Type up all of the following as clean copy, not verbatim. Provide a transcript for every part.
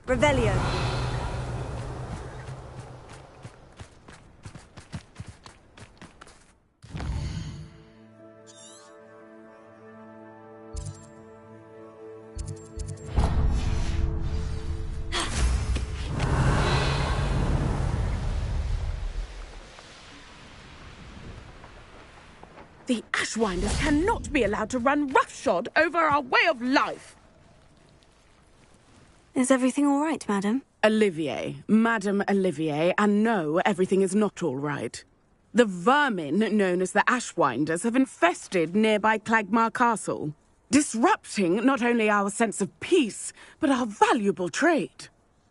Revelio. The Ashwinders cannot be allowed to run roughshod over our way of life. Is everything all right, madam? Olivier, Madame Olivier, and no, everything is not all right. The vermin known as the Ashwinders have infested nearby Clagmar Castle, disrupting not only our sense of peace, but our valuable trade.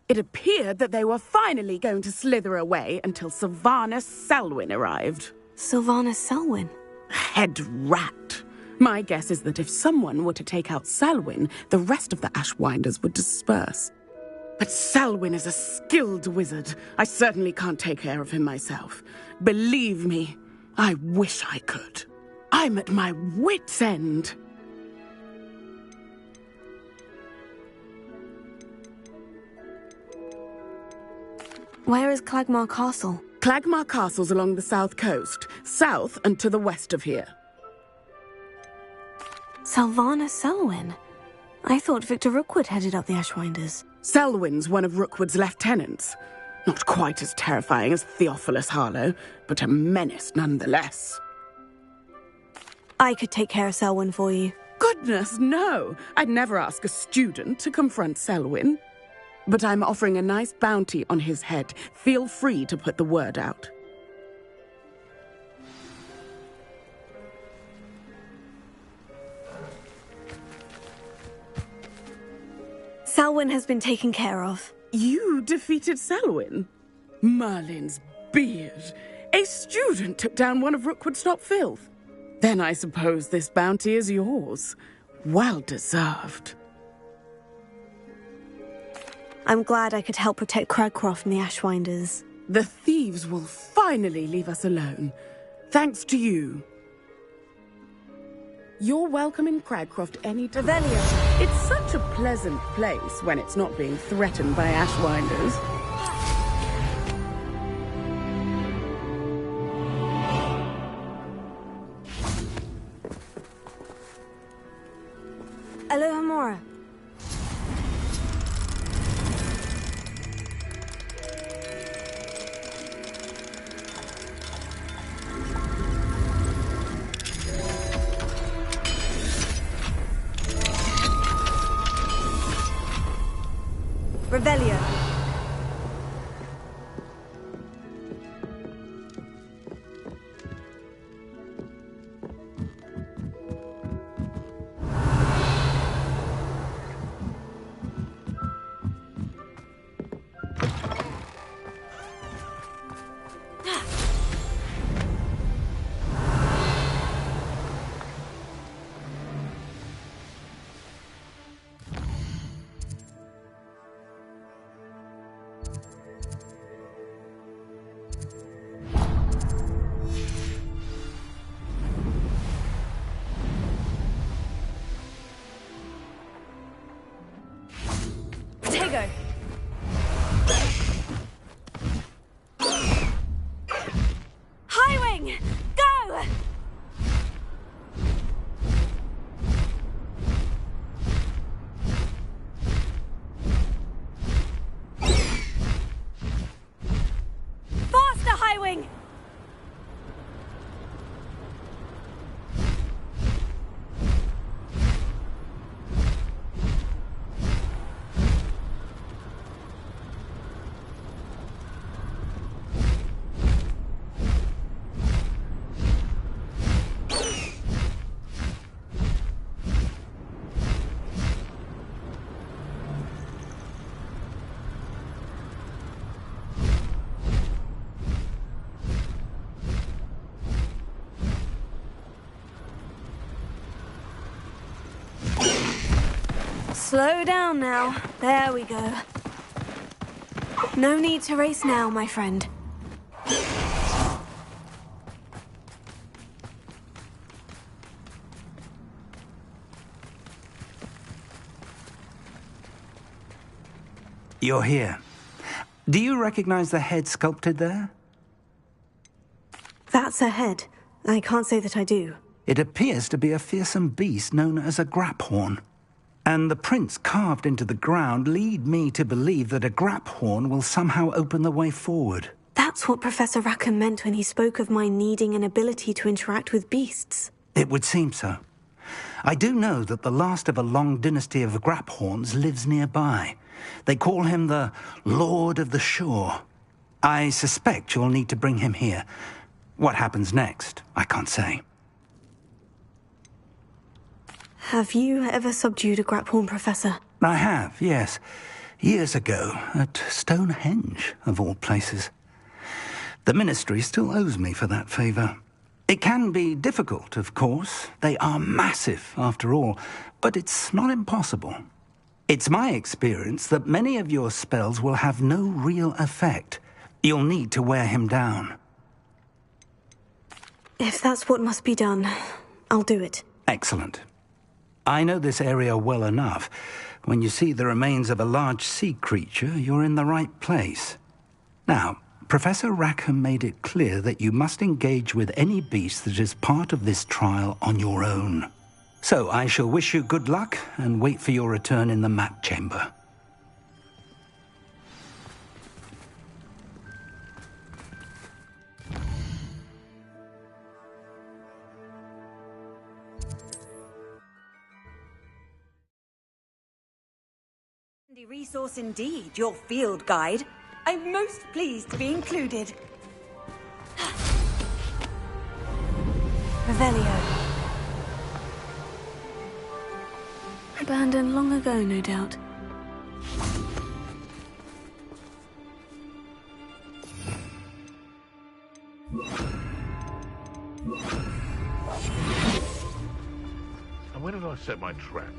It appeared that they were finally going to slither away until Sylvanus Selwyn arrived. Sylvanus Selwyn? Head rat. My guess is that if someone were to take out Selwyn, the rest of the Ashwinders would disperse. But Selwyn is a skilled wizard. I certainly can't take care of him myself. Believe me, I wish I could. I'm at my wit's end. Where is Clagmar Castle? Clagmar Castle's along the south coast, south and to the west of here. Sylvanus Selwyn? I thought Victor Rookwood headed up the Ashwinders. Selwyn's one of Rookwood's lieutenants. Not quite as terrifying as Theophilus Harlow, but a menace nonetheless. I could take care of Selwyn for you. Goodness, no! I'd never ask a student to confront Selwyn. But I'm offering a nice bounty on his head. Feel free to put the word out. Selwyn has been taken care of. You defeated Selwyn? Merlin's beard. A student took down one of Rookwood's top filth. Then I suppose this bounty is yours. Well deserved. I'm glad I could help protect Cragcroft from the Ashwinders. The thieves will finally leave us alone. Thanks to you. You're welcome in Cragcroft any time. Revelio. It's such a pleasant place when it's not being threatened by Ashwinders. Alohomora. Revelio. Highwing! Go! Faster, Highwing! Slow down now. There we go. No need to race now, my friend. You're here. Do you recognize the head sculpted there? That's a head. I can't say that I do. It appears to be a fearsome beast known as a graphorn. And the prints carved into the ground lead me to believe that a graphorn will somehow open the way forward. That's what Professor Rackham meant when he spoke of my needing an ability to interact with beasts. It would seem so. I do know that the last of a long dynasty of graphorns lives nearby. They call him the Lord of the Shore. I suspect you'll need to bring him here. What happens next, I can't say. Have you ever subdued a graphorn, Professor? I have, yes. Years ago, at Stonehenge, of all places. The Ministry still owes me for that favor. It can be difficult, of course. They are massive, after all, but it's not impossible. It's my experience that many of your spells will have no real effect. You'll need to wear him down. If that's what must be done, I'll do it. Excellent. I know this area well enough. When you see the remains of a large sea creature, you're in the right place. Now, Professor Rackham made it clear that you must engage with any beast that is part of this trial on your own. So I shall wish you good luck and wait for your return in the map chamber. Resource indeed, your field guide. I'm most pleased to be included. Revelio. Abandoned long ago, no doubt. And where did I set my traps?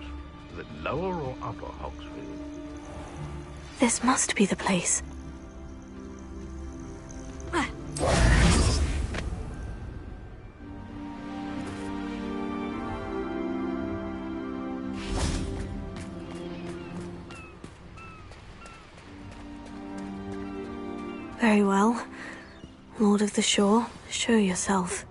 Is it lower or upper Hogsfield? This must be the place. Very well. Lord of the Shore, show yourself.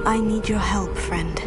I need your help, friend.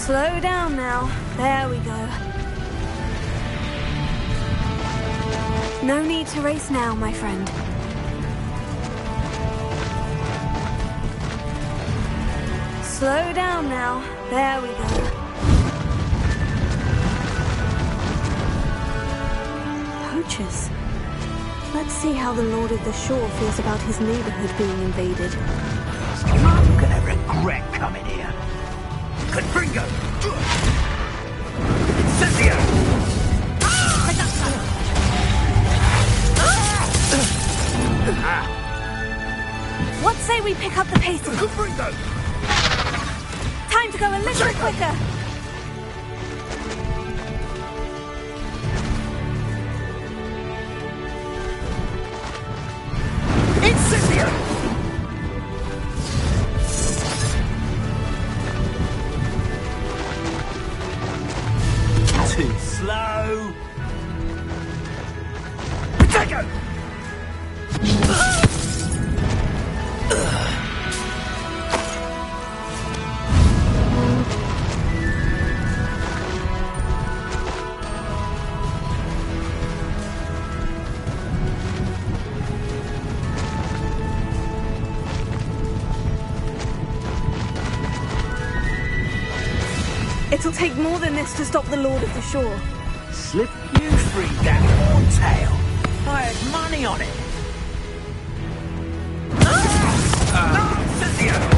Slow down now. There we go. No need to race now, my friend. Slow down now. There we go. Poachers. Let's see how the Lord of the Shore feels about his neighborhood being invaded. I'm gonna regret coming here. Confringo! Incendio! What say we pick up the pace? Confringo! Time to go a little quicker. Incendio! Too slow. Potato! It'll take more than this to stop the Lord of the Shore. Slip you free that horntail. I had money on it. Incendio!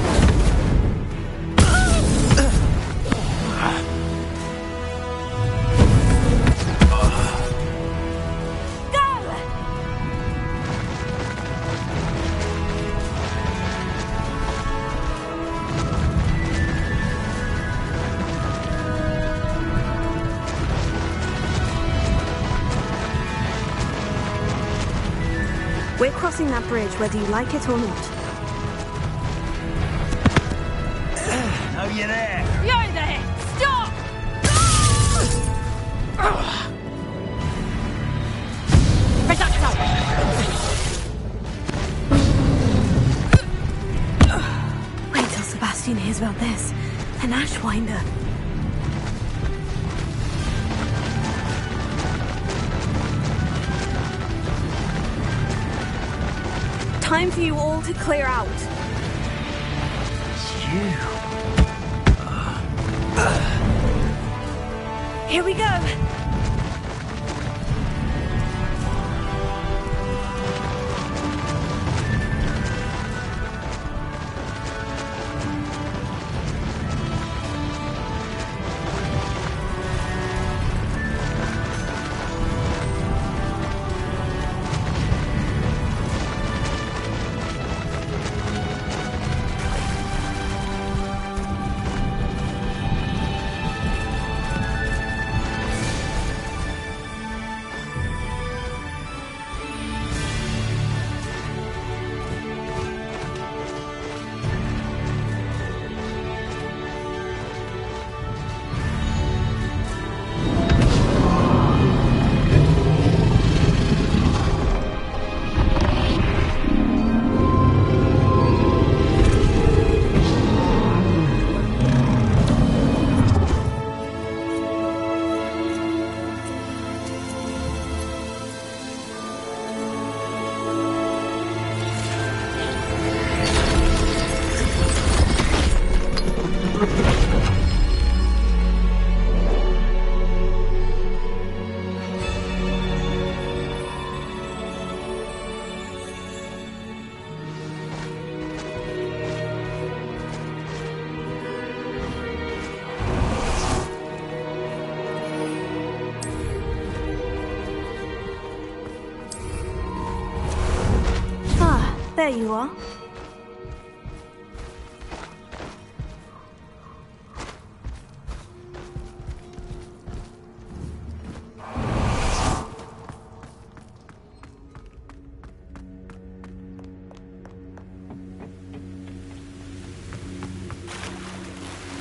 We're crossing that bridge whether you like it or not. Oh, you're there. You're there! Stop! Wait till Sebastian hears about this. An Ashwinder. Time for you all to clear out. Here we go. There you are.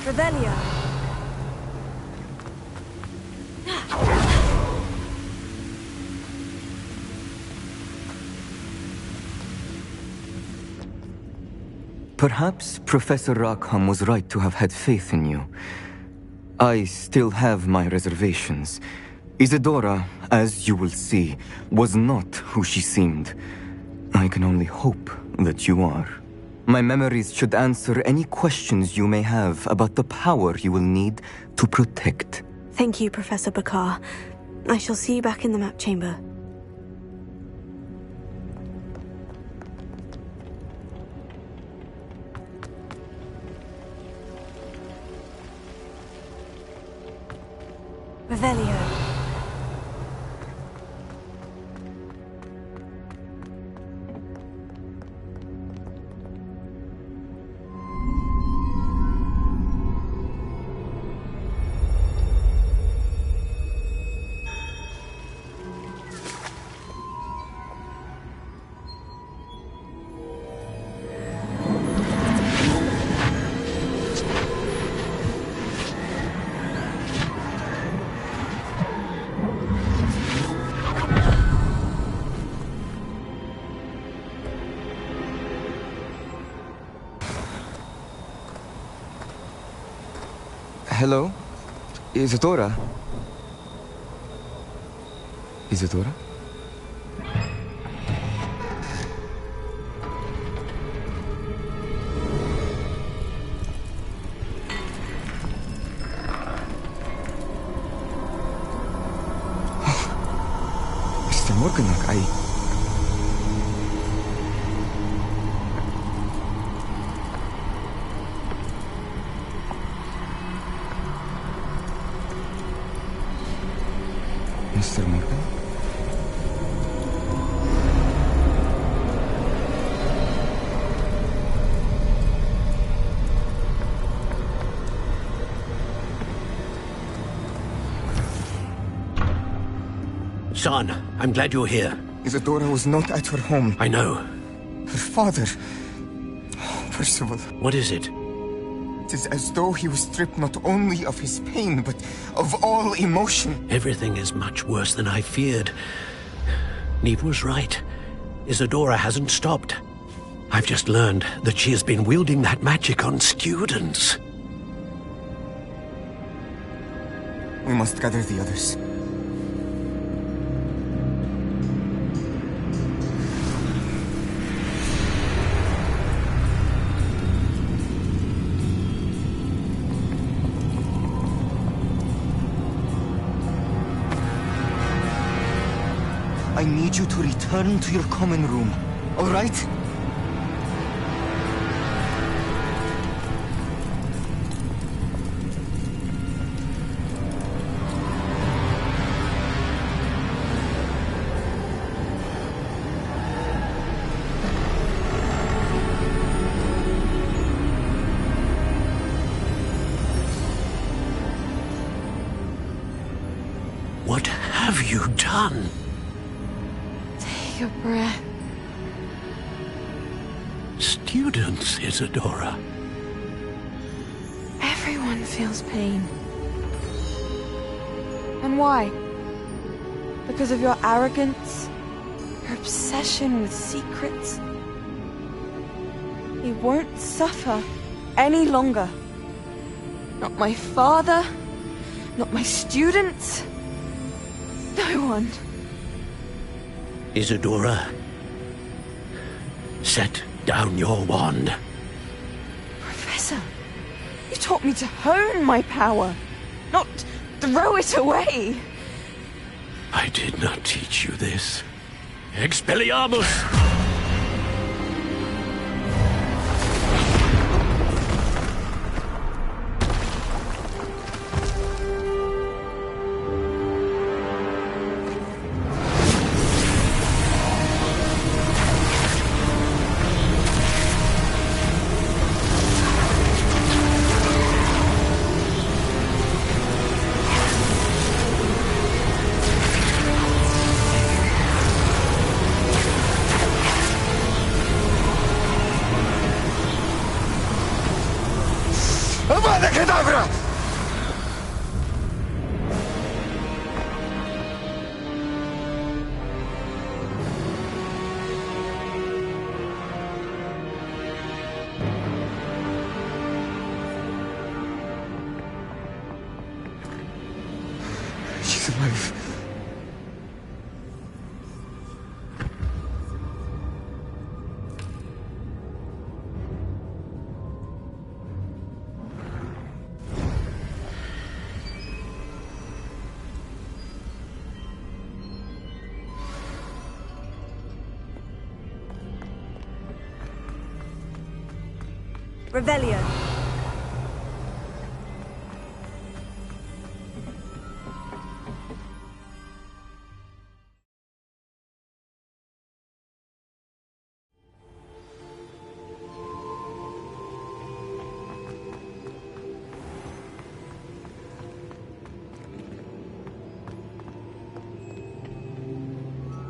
Revelio. Perhaps Professor Rackham was right to have had faith in you. I still have my reservations. Isadora, as you will see, was not who she seemed. I can only hope that you are. My memories should answer any questions you may have about the power you will need to protect. Thank you, Professor Bakar. I shall see you back in the map chamber. Revelio. Hello? Isadora? Isadora? Mr. Morganach, Mr. Morgan? Son, I'm glad you're here. Isadora was not at her home. I know. Her father... Percival. What is it? It is as though he was stripped not only of his pain, but of all emotion. Everything is much worse than I feared. Neve was right. Isadora hasn't stopped. I've just learned that she has been wielding that magic on students. We must gather the others. I need you to return to your common room, all right? What have you done? Take a breath. Students, Isadora. Everyone feels pain. And why? Because of your arrogance? Your obsession with secrets? He won't suffer any longer. Not my father, not my students, no one. Isadora, set down your wand. Professor, you taught me to hone my power, not throw it away. I did not teach you this. Expelliarmus! Avada Kedavra! She's alive. Revelio.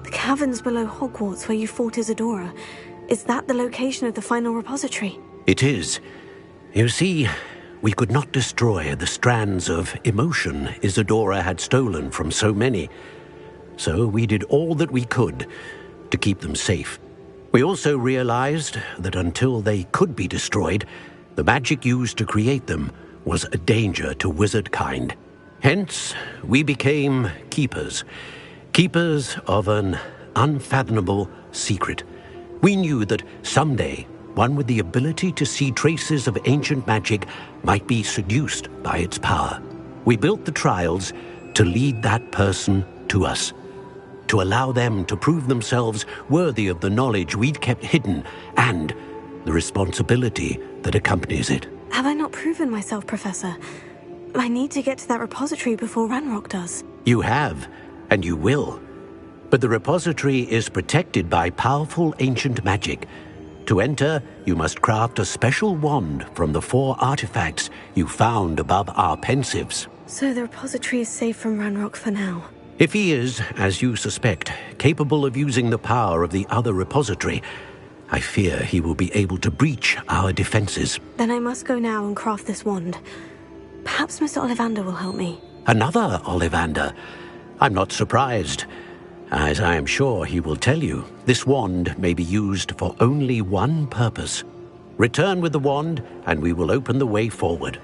The caverns below Hogwarts where you fought Isadora. Is that the location of the final repository? It is. You see, we could not destroy the strands of emotion Isadora had stolen from so many. So we did all that we could to keep them safe. We also realized that until they could be destroyed, the magic used to create them was a danger to wizard kind. Hence, we became keepers. Keepers of an unfathomable secret. We knew that someday, one with the ability to see traces of ancient magic might be seduced by its power. We built the trials to lead that person to us, to allow them to prove themselves worthy of the knowledge we'd kept hidden and the responsibility that accompanies it. Have I not proven myself, Professor? I need to get to that repository before Ranrock does. You have, and you will. But the repository is protected by powerful ancient magic. To enter, you must craft a special wand from the 4 artifacts you found above our pensives. So the repository is safe from Ranrock for now. If he is, as you suspect, capable of using the power of the other repository, I fear he will be able to breach our defenses. Then I must go now and craft this wand. Perhaps Mr. Ollivander will help me. Another Ollivander? I'm not surprised. As I am sure he will tell you, this wand may be used for only one purpose. Return with the wand, and we will open the way forward.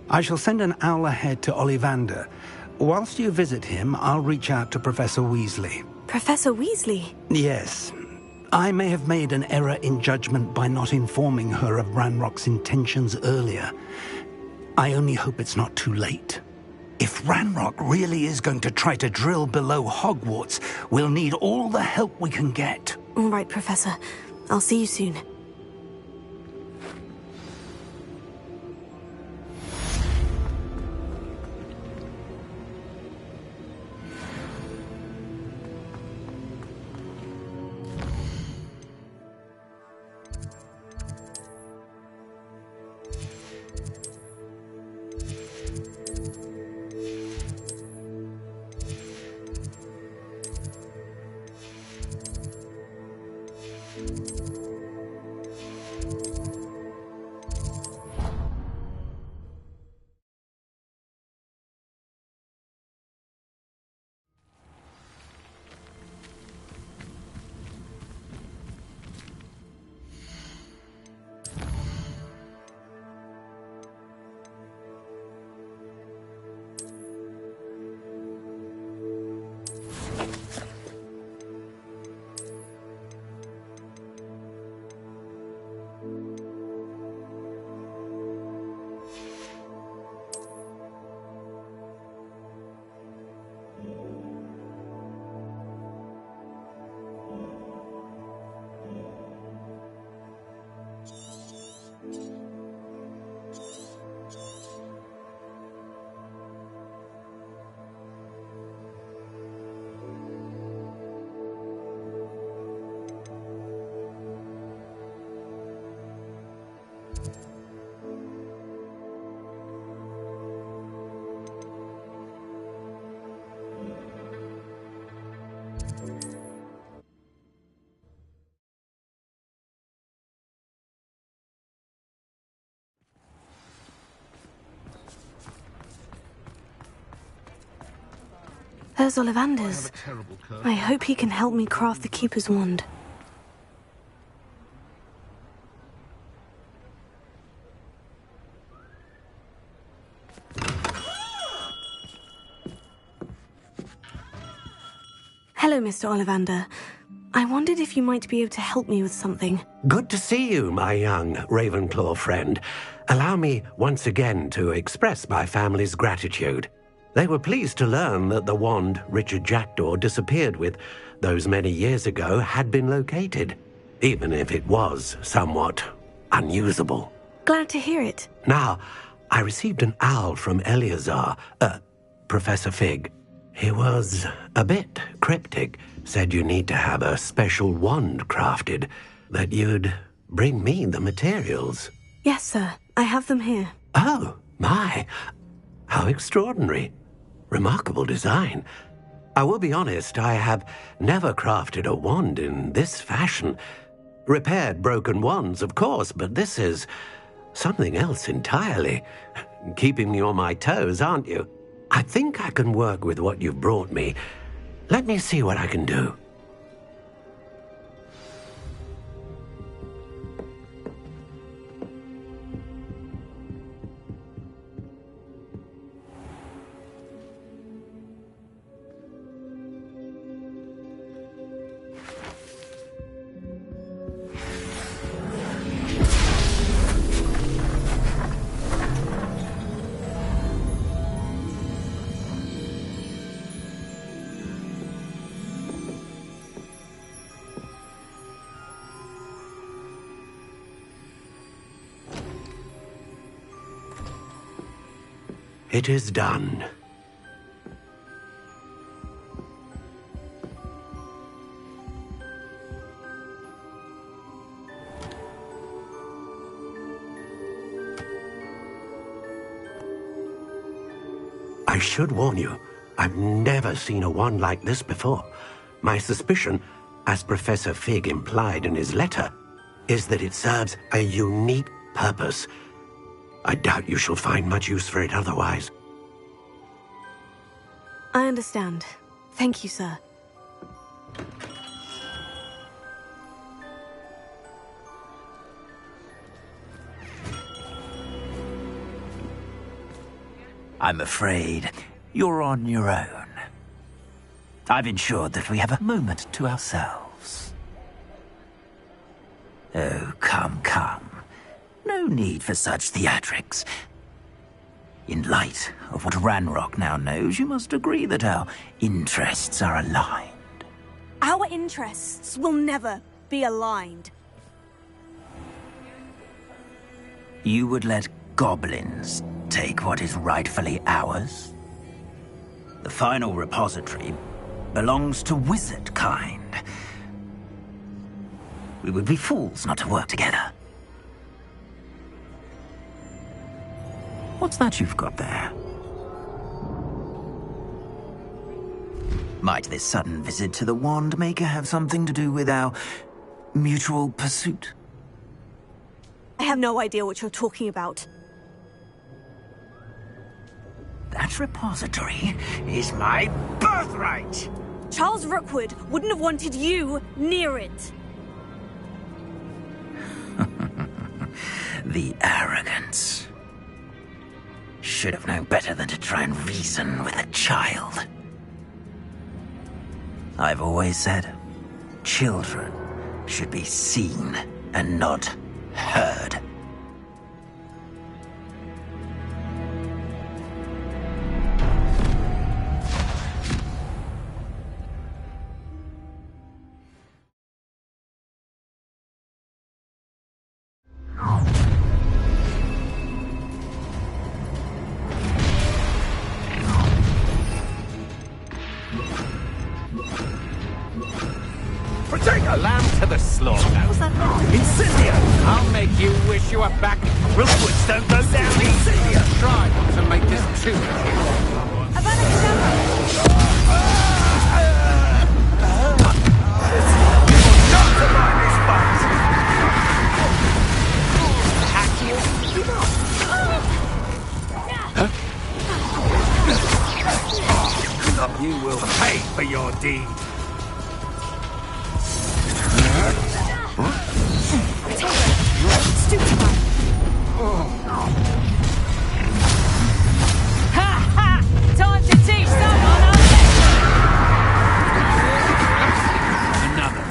I shall send an owl ahead to Ollivander. Whilst you visit him, I'll reach out to Professor Weasley. Professor Weasley? Yes. I may have made an error in judgment by not informing her of Ranrock's intentions earlier. I only hope it's not too late. If Ranrock really is going to try to drill below Hogwarts, we'll need all the help we can get. All right, Professor. I'll see you soon. There's Ollivander's. I hope he can help me craft the Keeper's wand. Hello, Mr. Ollivander. I wondered if you might be able to help me with something. Good to see you, my young Ravenclaw friend. Allow me once again to express my family's gratitude. They were pleased to learn that the wand Richard Jackdaw disappeared with those many years ago had been located, even if it was somewhat unusable. Glad to hear it. Now, I received an owl from Eleazar, Professor Fig. He was a bit cryptic, said you need to have a special wand crafted, that you'd bring me the materials. Yes, sir. I have them here. Oh, my. How extraordinary. Remarkable design. I will be honest, I have never crafted a wand in this fashion. Repaired broken wands, of course, but this is something else entirely. Keeping me on my toes, aren't you? I think I can work with what you've brought me. Let me see what I can do. It is done. I should warn you, I've never seen a wand like this before. My suspicion, as Professor Fig implied in his letter, is that it serves a unique purpose. I doubt you shall find much use for it otherwise. I understand. Thank you, sir. I'm afraid you're on your own. I've ensured that we have a moment to ourselves. Oh, come, come. No need for such theatrics. In light of what Ranrock now knows, you must agree that our interests are aligned. Our interests will never be aligned. You would let goblins take what is rightfully ours? The final repository belongs to wizard kind. We would be fools not to work together. What's that you've got there? Might this sudden visit to the Wand Maker have something to do with our mutual pursuit? I have no idea what you're talking about. That repository is my birthright! Charles Rookwood wouldn't have wanted you near it. The arrogance. Should have known better than to try and reason with a child. I've always said, children should be seen and not heard. Take a lamb to the slaughter. What's that? Incendia! I'll make you wish you were back. Rookwoods don't go down. Incendia! Try not to make this too You will indeed. Time to teach someone a Another.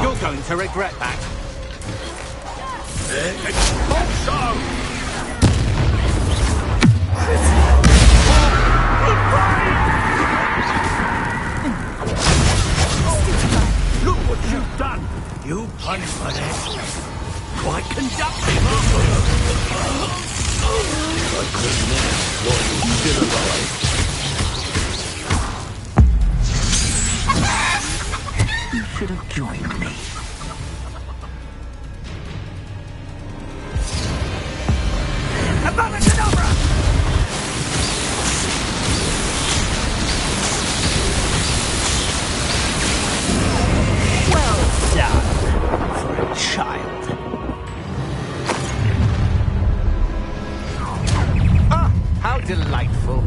You're going to regret that. Look what you've done. You punished for that. Quite conductive. I couldn't ask why you're still alive. You should have joined me. Well done for a child. Ah, how delightful.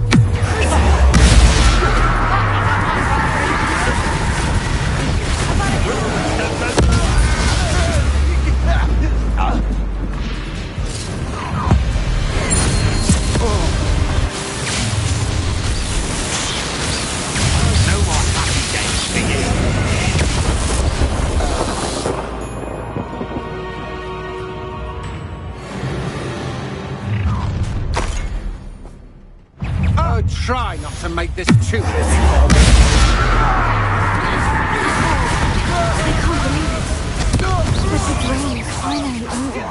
Try not to make this too easy for me. I can't believe it. The big rain is finally over.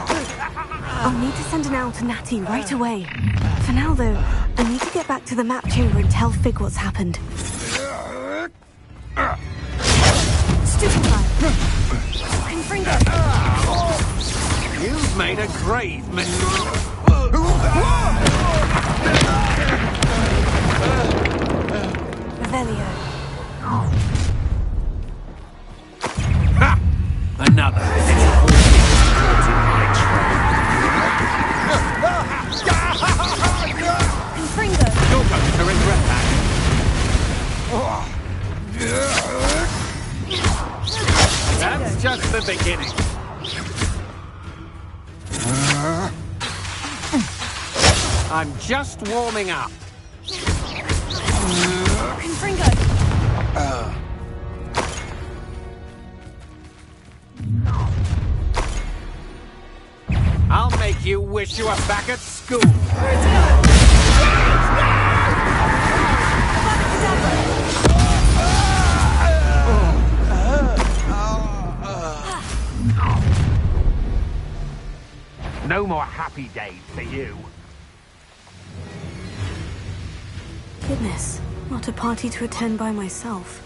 I'll need to send an owl to Natty right away. For now, though, I need to get back to the map chamber and tell Fig what's happened. Stupefy! Confringo! You've made a grave mistake. Revelio. Ha! Another pitiful beast caught in my trap. Confringo! You're going to regret that. That's just the beginning. I'm just warming up. Confringo! I'll make you wish you were back at school. No more happy days for you. Goodness, not a party to attend by myself.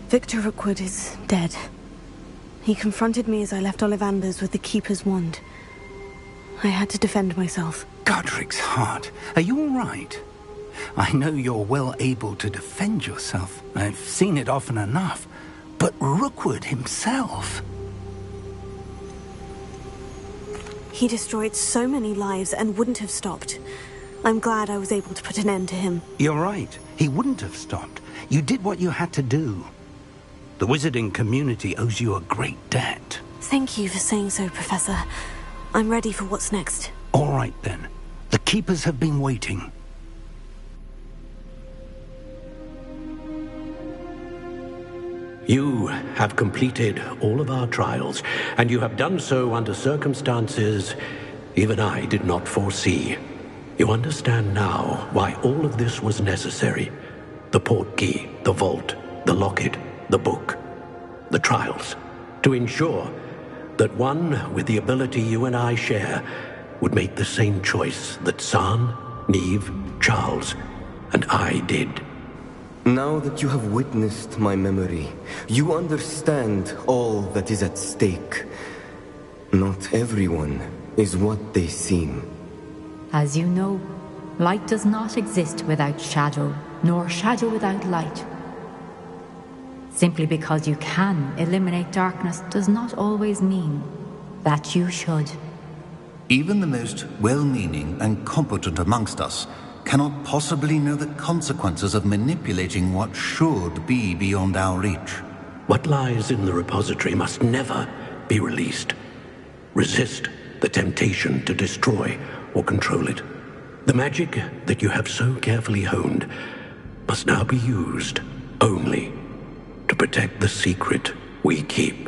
Victor Rookwood is dead. He confronted me as I left Ollivander's with the Keeper's wand. I had to defend myself. Godric's heart. Are you all right? I know you're well able to defend yourself. I've seen it often enough. But Rookwood himself. He destroyed so many lives and wouldn't have stopped. I'm glad I was able to put an end to him. You're right. He wouldn't have stopped. You did what you had to do. The wizarding community owes you a great debt. Thank you for saying so, Professor. I'm ready for what's next. All right, then. The Keepers have been waiting. You have completed all of our trials, and you have done so under circumstances even I did not foresee. You understand now why all of this was necessary. The portkey, the vault, the locket, the book, the trials. To ensure that one with the ability you and I share would make the same choice that San, Neve, Charles, and I did. Now that you have witnessed my memory, you understand all that is at stake. Not everyone is what they seem. As you know, light does not exist without shadow, nor shadow without light. Simply because you can eliminate darkness does not always mean that you should. Even the most well-meaning and competent amongst us cannot possibly know the consequences of manipulating what should be beyond our reach. What lies in the repository must never be released. Resist the temptation to destroy or control it. The magic that you have so carefully honed must now be used only to protect the secret we keep.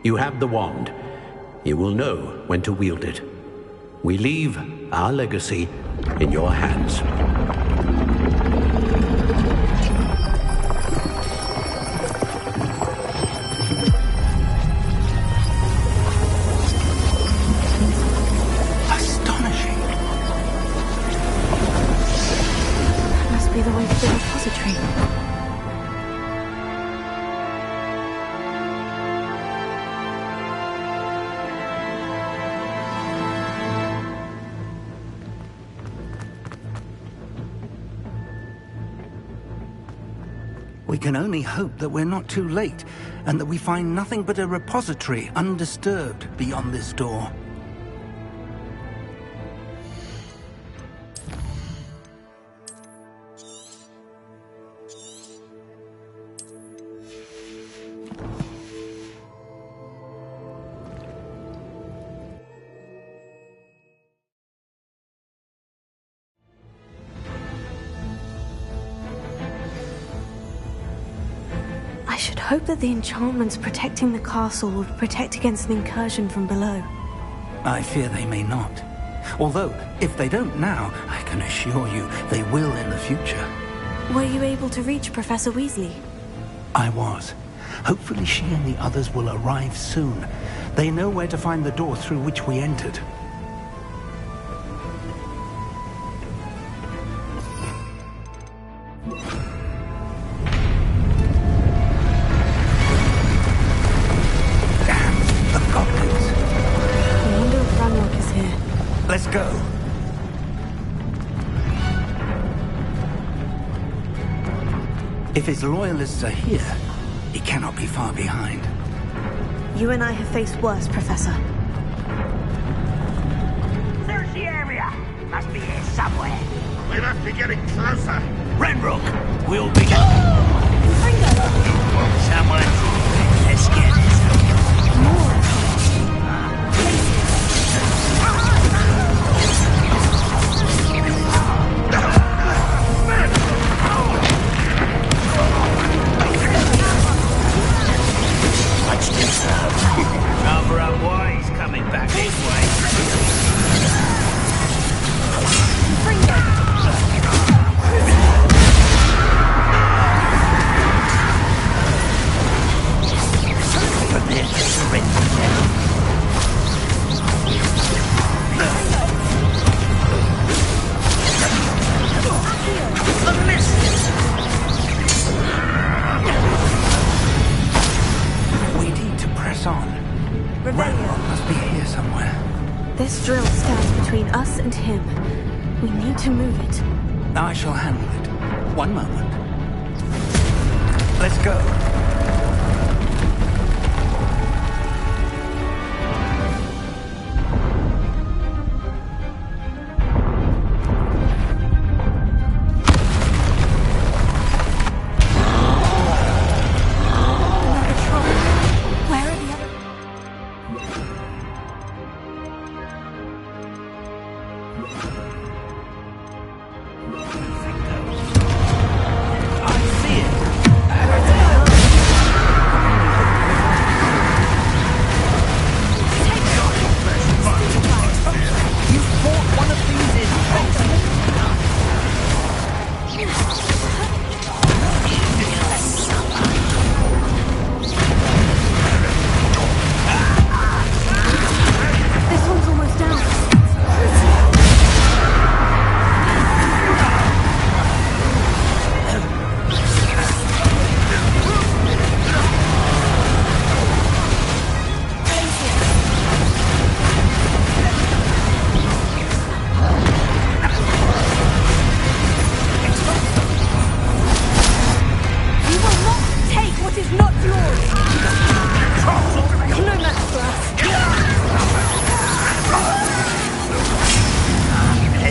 You have the wand. You will know when to wield it. We leave our legacy in your hands. Astonishing. That must be the way to the repository. We can only hope that we're not too late, and that we find nothing but a repository undisturbed beyond this door. I should hope that the enchantments protecting the castle will protect against an incursion from below. I fear they may not. Although, if they don't now, I can assure you they will in the future. Were you able to reach Professor Weasley? I was. Hopefully she and the others will arrive soon. They know where to find the door through which we entered. Let's go. If his loyalists are here, he cannot be far behind. You and I have faced worse, Professor. There's the area. Must be here somewhere. We must be getting closer. Renrook, we'll be... Someone, let's get this. More. Cover up wise coming back this way. Prepare to surrender now. We need to press on. Ranrock must be here somewhere. This drill stands between us and him. We need to move it. I shall handle it. One moment. Let's go.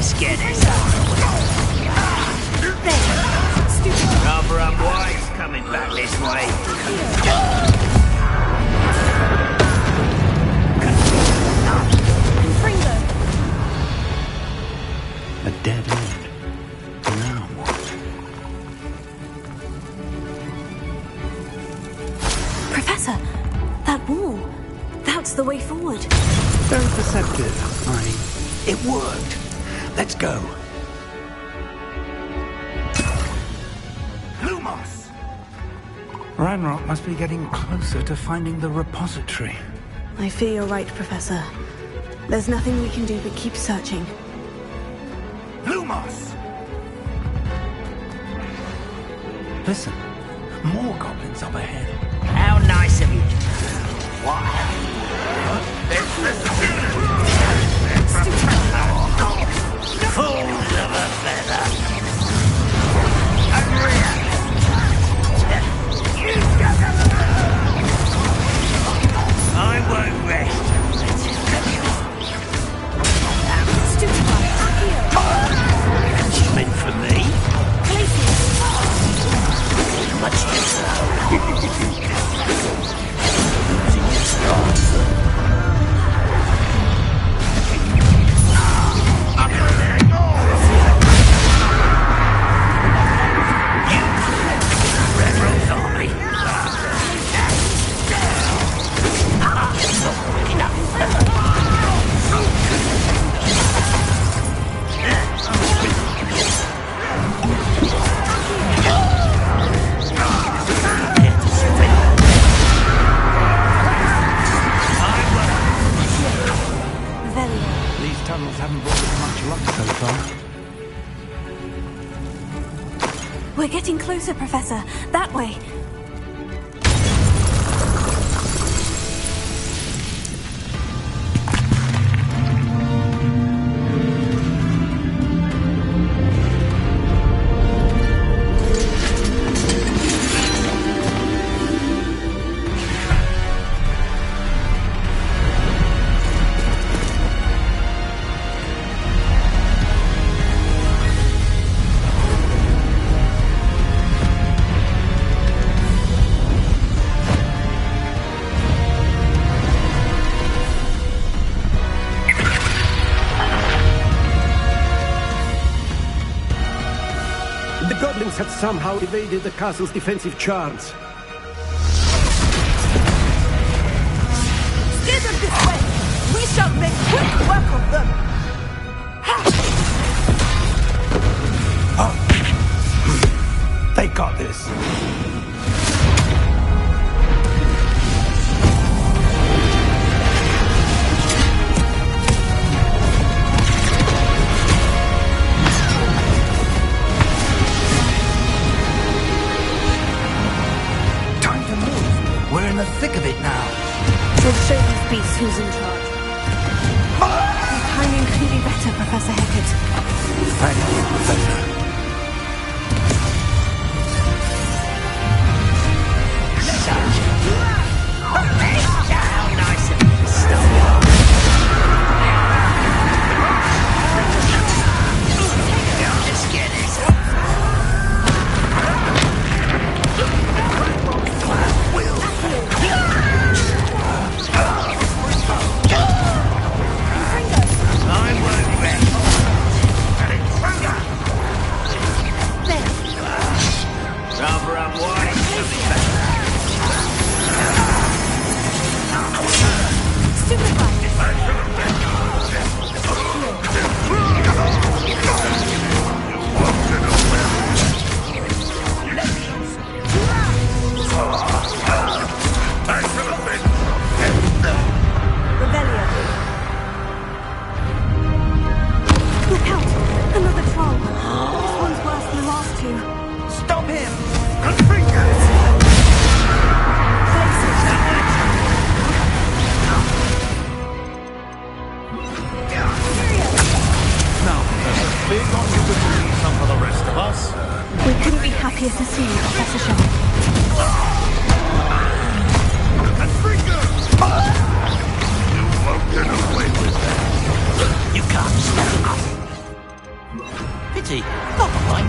Just get it. Rather unwise coming back this way. A dead end. Now what? Professor, that wall. That's the way forward. Very perceptive. It worked. Let's go. Lumos! Ranrock must be getting closer to finding the repository. I fear you're right, Professor. There's nothing we can do but keep searching. Lumos! Listen, more goblins up ahead. How nice of you. Fools of a feather. I won't rest. She's meant for me. Much losing your strong. We're getting closer, Professor. That way. Had somehow evaded the castle's defensive charms. Steer them this way! We shall make quick work of them! They got this. We're in the thick of it now. We'll show these beasts who's in charge. Your timing couldn't be better, Professor Hecat. Thank you, Professor. How nice of you to stop. Just get it. We couldn't be happier to see you, Professor Shaw. You can't stop us. Pity. Not mine.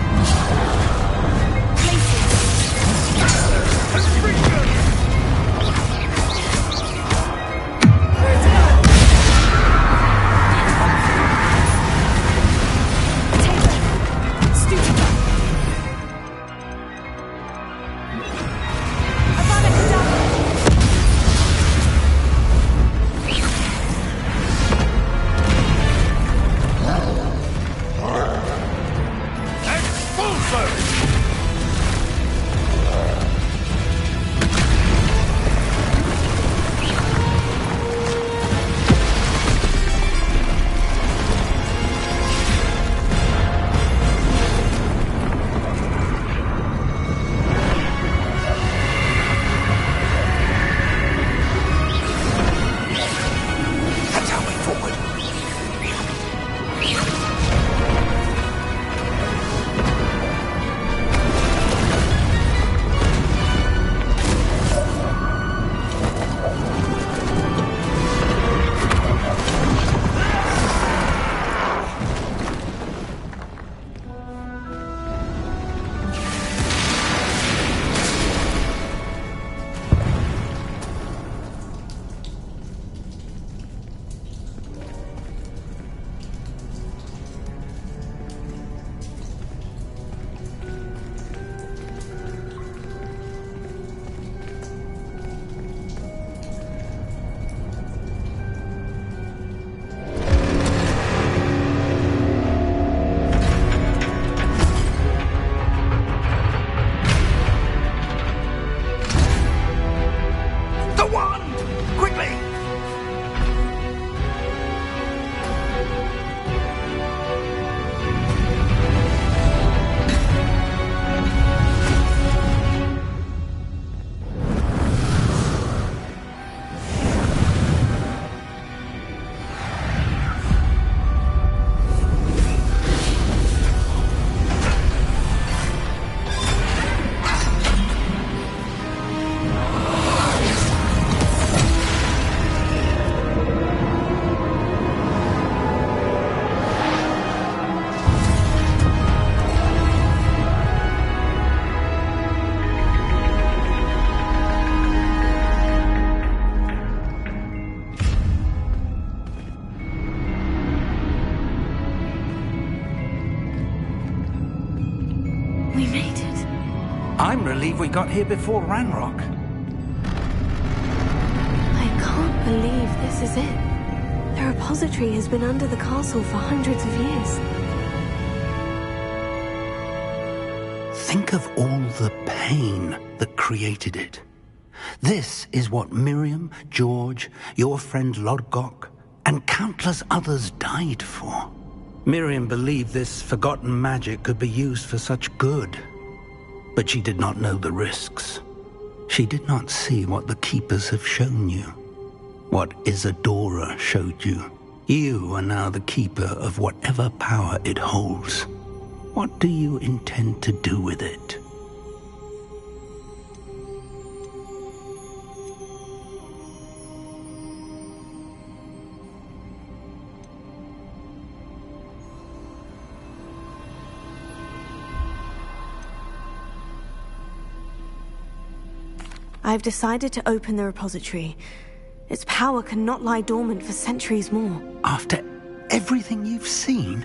I'm relieved we got here before Ranrock. I can't believe this is it. The repository has been under the castle for hundreds of years. Think of all the pain that created it. This is what Miriam, George, your friend Lodgok, and countless others died for. Miriam believed this forgotten magic could be used for such good. But she did not know the risks. She did not see what the Keepers have shown you. What Isadora showed you. You are now the Keeper of whatever power it holds. What do you intend to do with it? I've decided to open the repository. Its power cannot lie dormant for centuries more. After everything you've seen?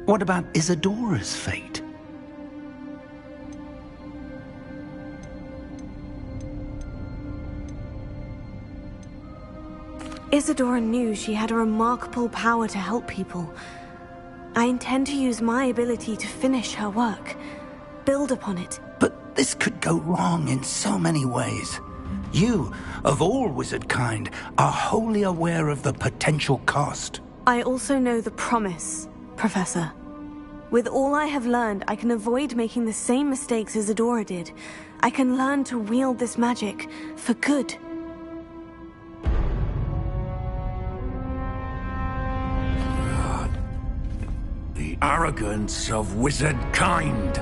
What about Isadora's fate? Isadora knew she had a remarkable power to help people. I intend to use my ability to finish her work, build upon it. But this could go wrong in so many ways. You, of all wizard kind, are wholly aware of the potential cost. I also know the promise, Professor. With all I have learned, I can avoid making the same mistakes Isadora did. I can learn to wield this magic for good. The arrogance of wizard kind.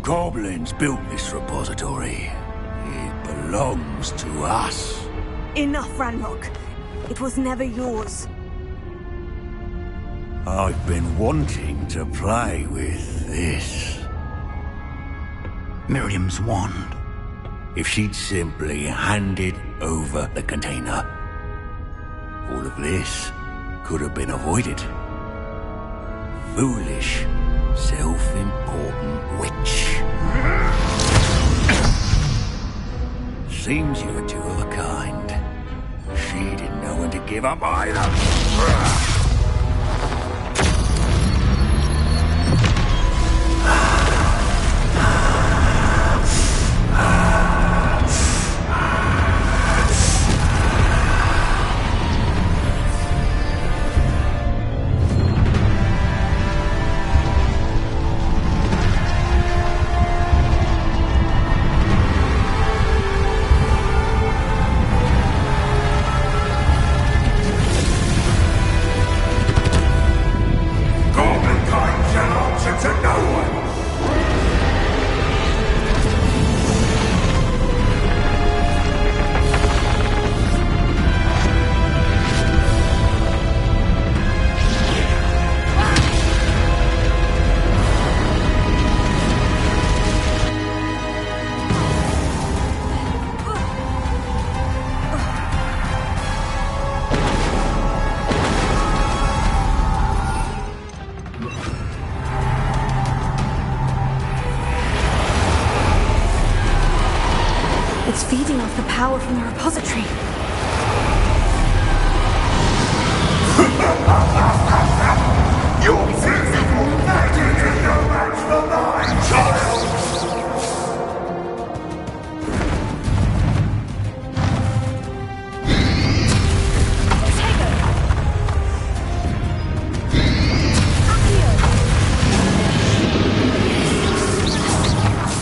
Goblins built this repository. It belongs to us. Enough, Ranrock. It was never yours. I've been wanting to play with this. Miriam's wand. If she'd simply handed over the container, all of this could have been avoided. Foolish, self-important witch. Seems you were two of a kind. She didn't know when to give up either. It's feeding off the power from the repository. Your physical magic is no match for mine, child!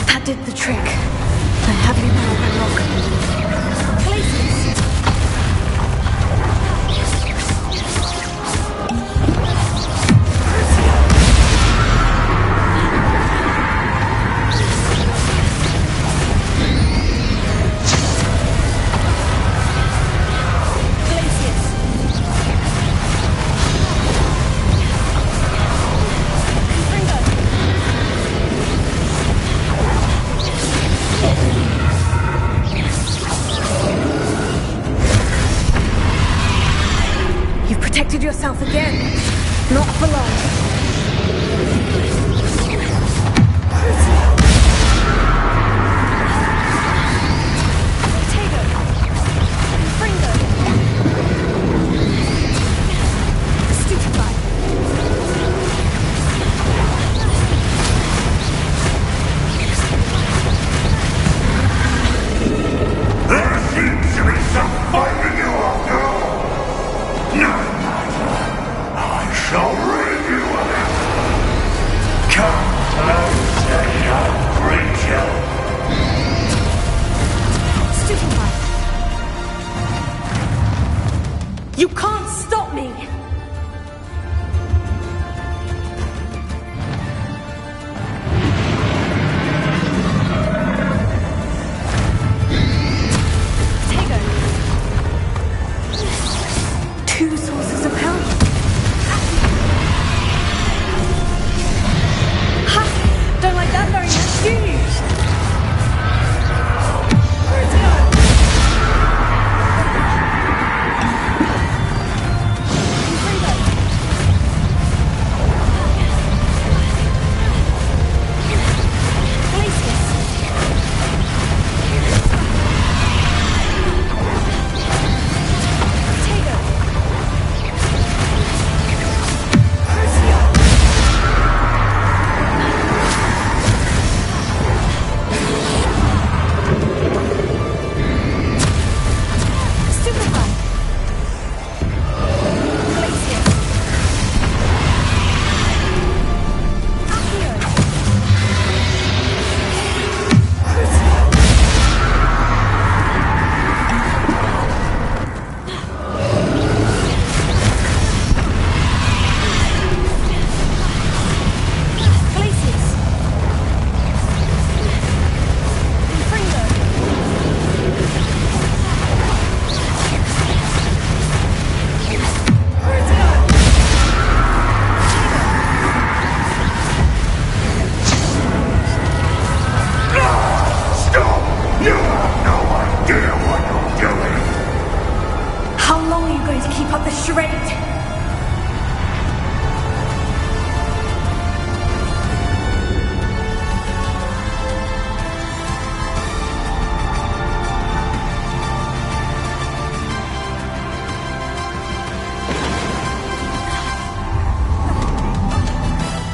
That did the trick. I have you now, Ranrock. Places.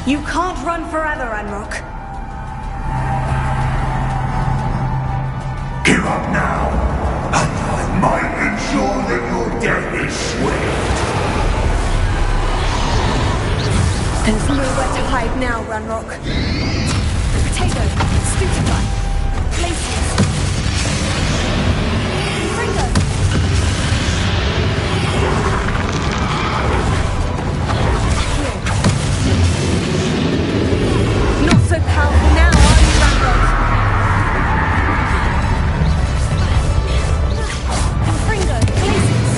You can't run forever, Ranrock. Give up now, and I might ensure that your death is swift. There's nowhere to hide now, Ranrock. Potato, Stupefy, Glacius, Fringo. Not so powerful now, are you, Ranrock? Fringo, Glacius.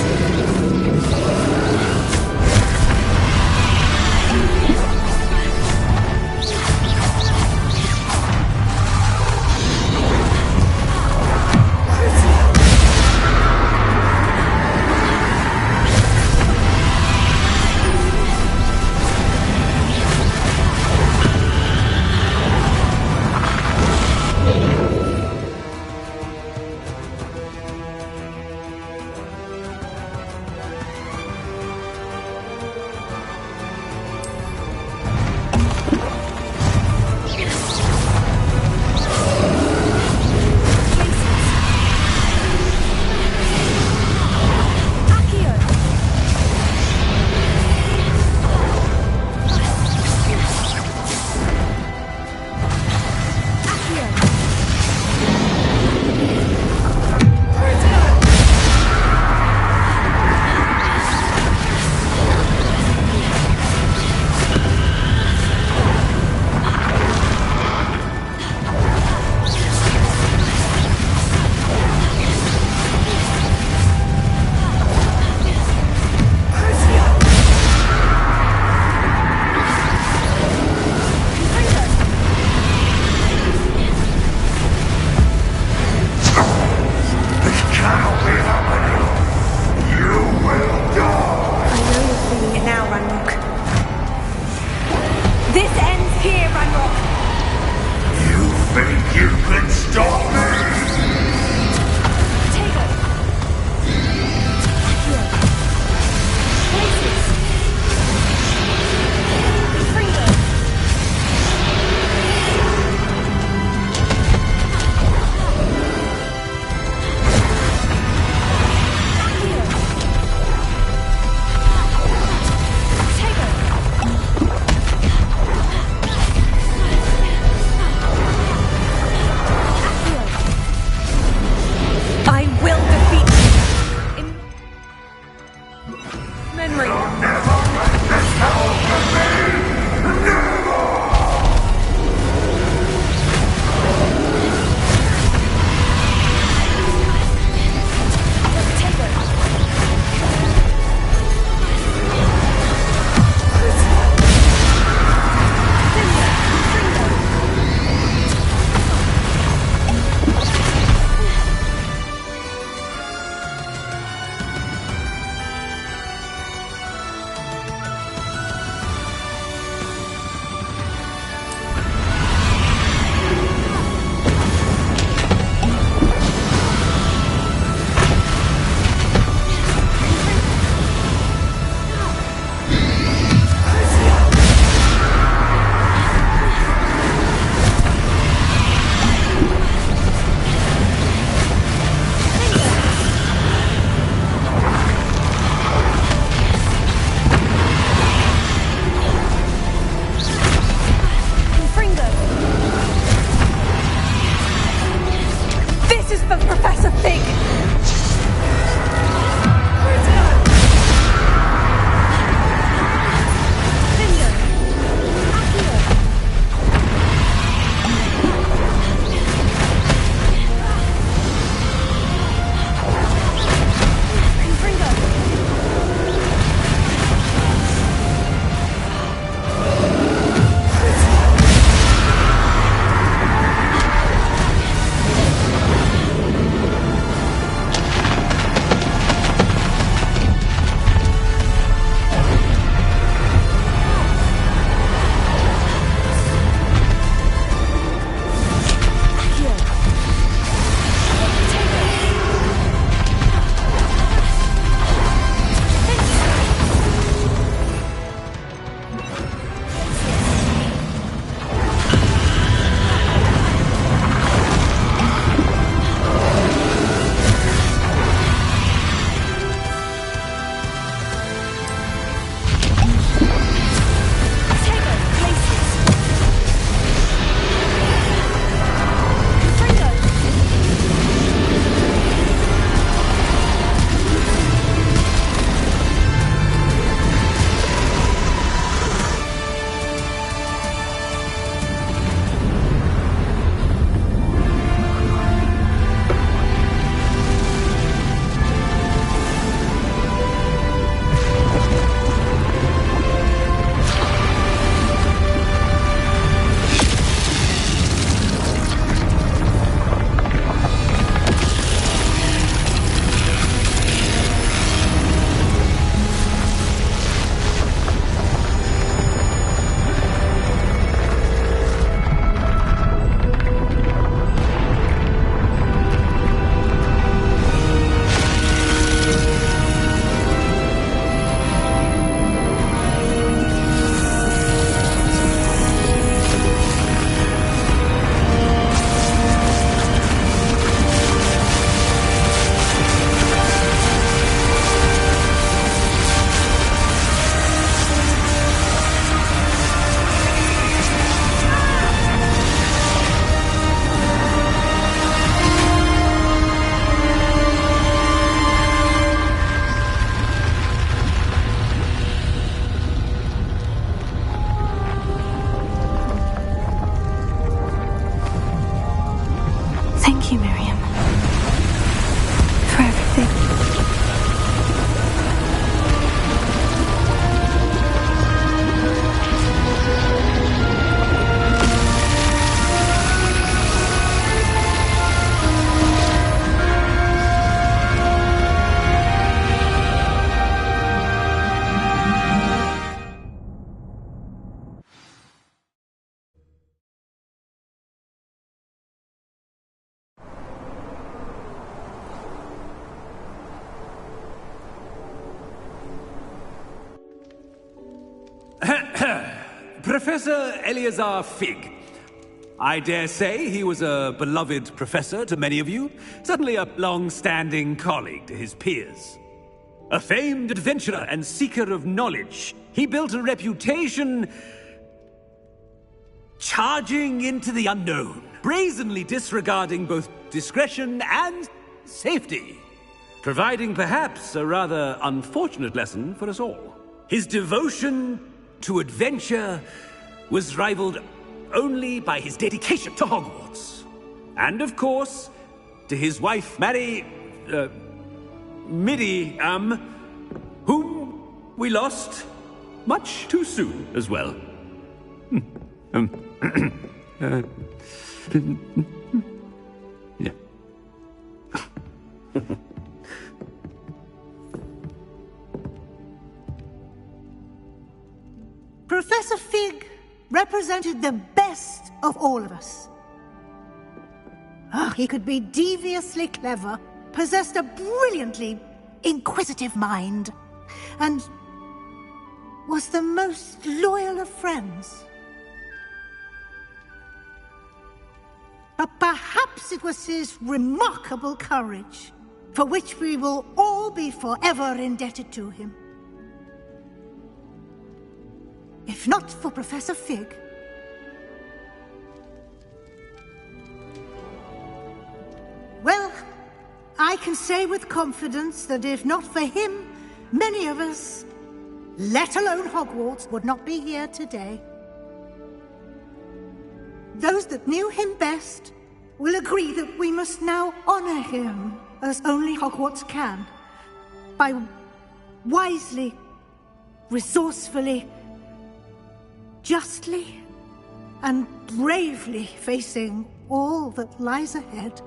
Professor Eleazar Fig. I dare say he was a beloved professor to many of you, certainly a long-standing colleague to his peers. A famed adventurer and seeker of knowledge, he built a reputation charging into the unknown, brazenly disregarding both discretion and safety, providing perhaps a rather unfortunate lesson for us all. His devotion to adventure was rivaled only by his dedication to Hogwarts. And of course, to his wife, Midi, whom we lost much too soon as well. Yeah. Professor Fig represented the best of all of us. He could be deviously clever, possessed a brilliantly inquisitive mind, and was the most loyal of friends. But perhaps it was his remarkable courage, for which we will all be forever indebted to him. If not for Professor Fig, well, I can say with confidence that if not for him, many of us, let alone Hogwarts, would not be here today. Those that knew him best will agree that we must now honor him as only Hogwarts can, by wisely, resourcefully, justly, and bravely facing all that lies ahead.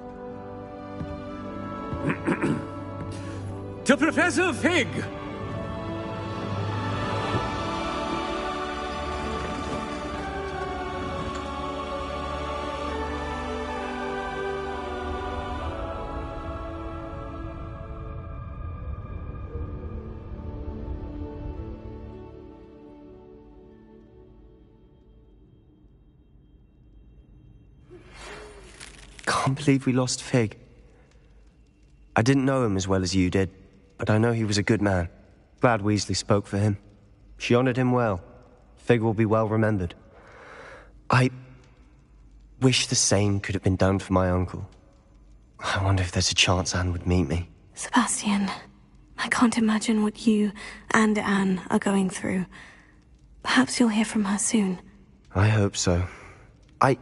To Professor Fig! Can't believe we lost Fig. I didn't know him as well as you did, but I know he was a good man. Glad Weasley spoke for him. She honored him well. Fig will be well remembered. I wish the same could have been done for my uncle. I wonder if there's a chance Anne would meet me. Sebastian, I can't imagine what you and Anne are going through. Perhaps you'll hear from her soon. I hope so. I'll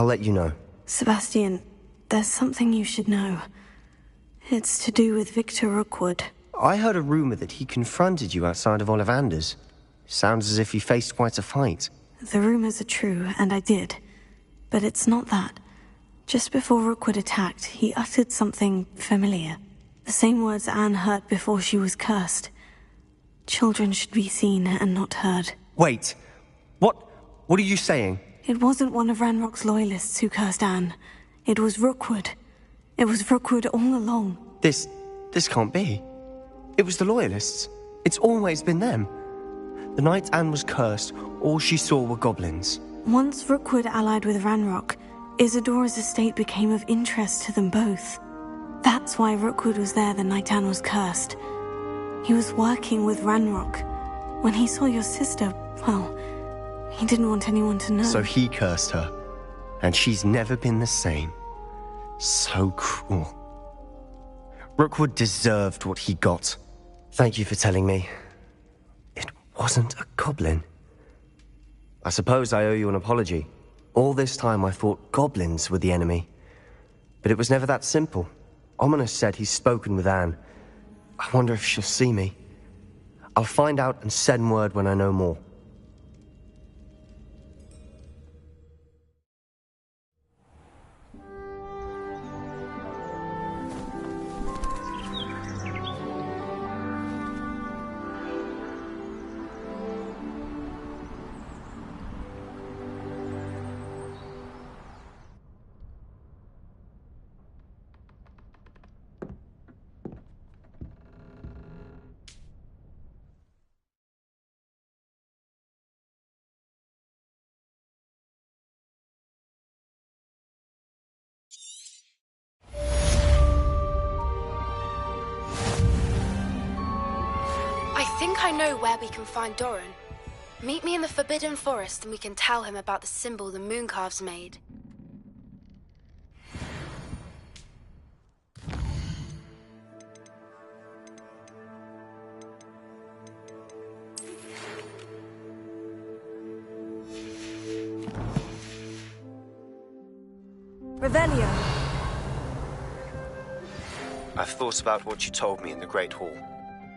let you know. Sebastian, there's something you should know. It's to do with Victor Rookwood. I heard a rumor that he confronted you outside of Ollivander's. Sounds as if he faced quite a fight. The rumors are true, and I did. But it's not that. Just before Rookwood attacked, he uttered something familiar. The same words Anne heard before she was cursed. Children should be seen and not heard. Wait. What are you saying? It wasn't one of Ranrock's loyalists who cursed Anne. It was Rookwood. It was Rookwood all along. This can't be. It was the Loyalists. It's always been them. The night Anne was cursed, all she saw were goblins. Once Rookwood allied with Ranrock, Isadora's estate became of interest to them both. That's why Rookwood was there the night Anne was cursed. He was working with Ranrock. When he saw your sister, well, he didn't want anyone to know. So he cursed her. And she's never been the same. So cruel. Rookwood deserved what he got. Thank you for telling me. It wasn't a goblin. I suppose I owe you an apology. All this time I thought goblins were the enemy. But it was never that simple. Ominous said he's spoken with Anne. I wonder if she'll see me. I'll find out and send word when I know more. think I know where we can find Doran. Meet me in the Forbidden Forest and we can tell him about the symbol the Mooncalves made. Revelio. I've thought about what you told me in the Great Hall.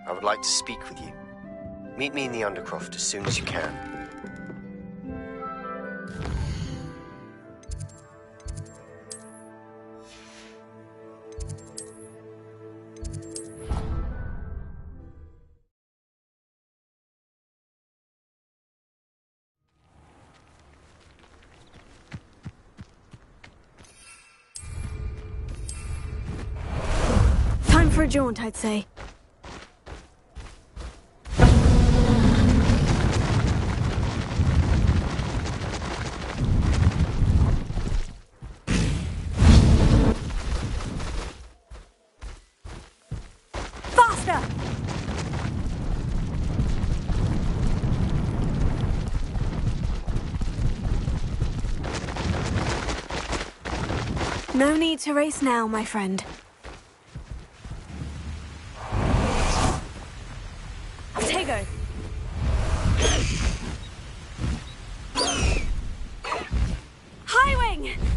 I would like to speak with you. Meet me in the Undercroft as soon as you can. Time for a jaunt, I'd say. Faster! No need to race now, my friend. Tego. High Wing!